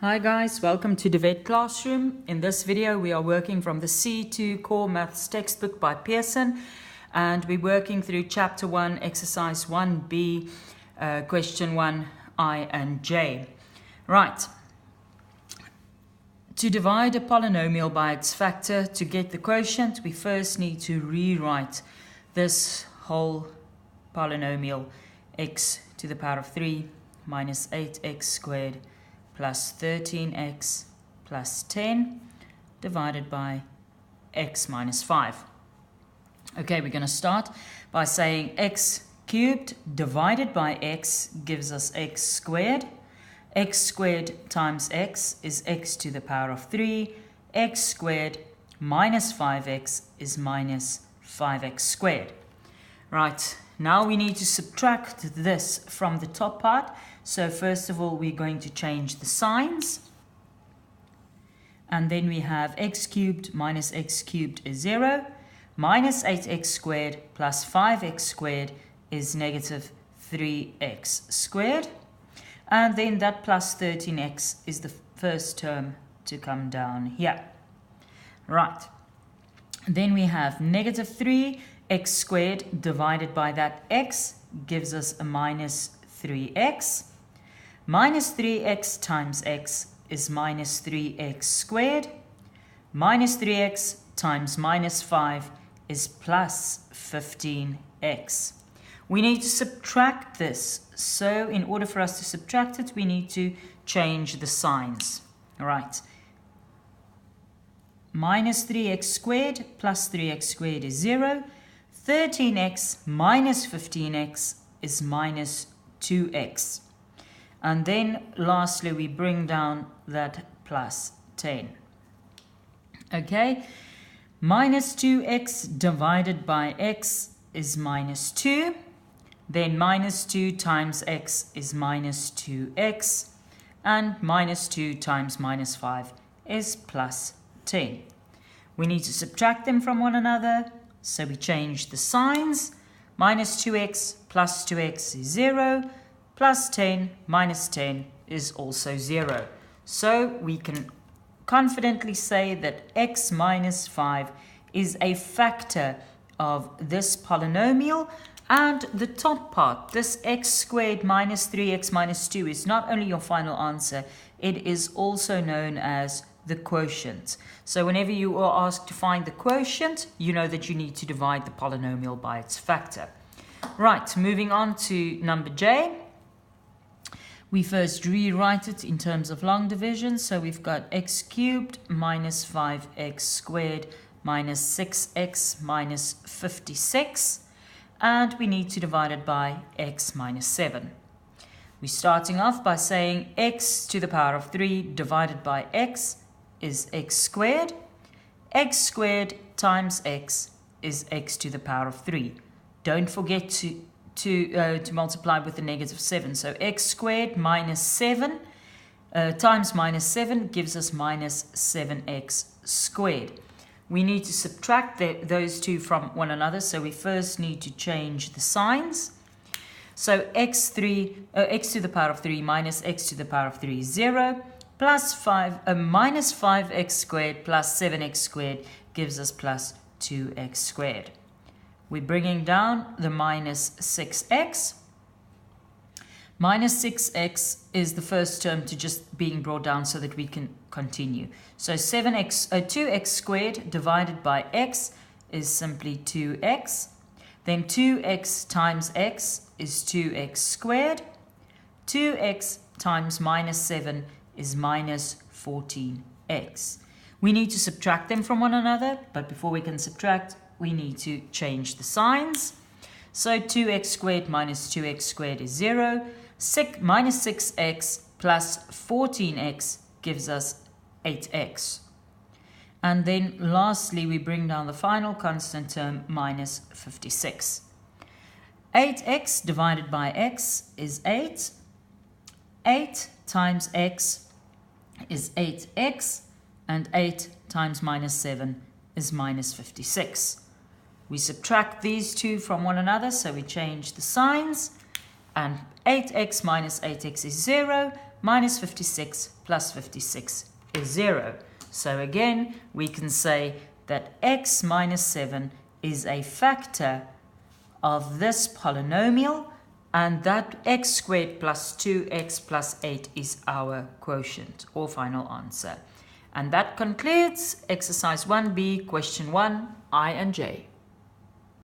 Hi guys, welcome to the Vet Classroom. In this video we are working from the C2 Core Maths textbook by Pearson, and we're working through Chapter 1, Exercise 1B, Question 1, I and J. Right. To divide a polynomial by its factor to get the quotient, we first need to rewrite this whole polynomial x to the power of 3 minus 8x squared plus 13x plus 10 divided by x minus 5. Okay, we're going to start by saying x cubed divided by x gives us x squared. X squared times x is x to the power of 3. X squared minus 5x is minus 5x squared. Right, now we need to subtract this from the top part. So first of all, we're going to change the signs. And then we have x cubed minus x cubed is 0. Minus 8x squared plus 5x squared is negative 3x squared. And then that plus 13x is the first term to come down here. Right. Then we have negative 3x squared divided by that x gives us a minus 3x. Minus 3x times x is minus 3x squared. Minus 3x times minus 5 is plus 15x. We need to subtract this. So in order for us to subtract it, we need to change the signs. All right. Minus 3x squared plus 3x squared is 0. 13x minus 15x is minus 2x. And then lastly, we bring down that plus 10. Okay, minus 2x divided by x is minus 2. Then minus 2 times x is minus 2x. And minus 2 times minus 5 is plus 10. We need to subtract them from one another. So we change the signs. Minus 2x plus 2x is 0. Plus 10 minus 10 is also 0. So we can confidently say that x minus 5 is a factor of this polynomial. And the top part, this x squared minus 3x minus 2, is not only your final answer, it is also known as the quotient. So whenever you are asked to find the quotient, you know that you need to divide the polynomial by its factor. Right, moving on to number J. We first rewrite it in terms of long division. So we've got x cubed minus 5x squared minus 6x minus 56. And we need to divide it by x minus 7. We're starting off by saying x to the power of 3 divided by x is x squared. X squared times x is x to the power of 3. Don't forget to multiply with the negative 7. So x squared minus 7 times minus 7 gives us minus 7x squared. We need to subtract those two from one another. So we first need to change the signs. So x to the power of 3 minus x to the power of 3 is 0. Plus 5, minus 5x squared plus 7x squared gives us plus 2x squared. We're bringing down the minus 6x. Minus 6x is the first term to just being brought down so that we can continue. So 2x squared divided by x is simply 2x. Then 2x times x is 2x squared. 2x times minus 7 is minus 14x. We need to subtract them from one another, but before we can subtract, we need to change the signs. So 2x squared minus 2x squared is 0. Minus 6x plus 14x gives us 8x. And then lastly, we bring down the final constant term, minus 56. 8x divided by x is 8. 8 times x is 8x. And 8 times minus 7 is minus 56. We subtract these two from one another, so we change the signs. And 8x minus 8x is 0. minus 56 plus 56 is 0. So again, we can say that x minus 7 is a factor of this polynomial, and that x squared plus 2x plus 8 is our quotient or final answer. And that concludes exercise 1b, question 1, I and j.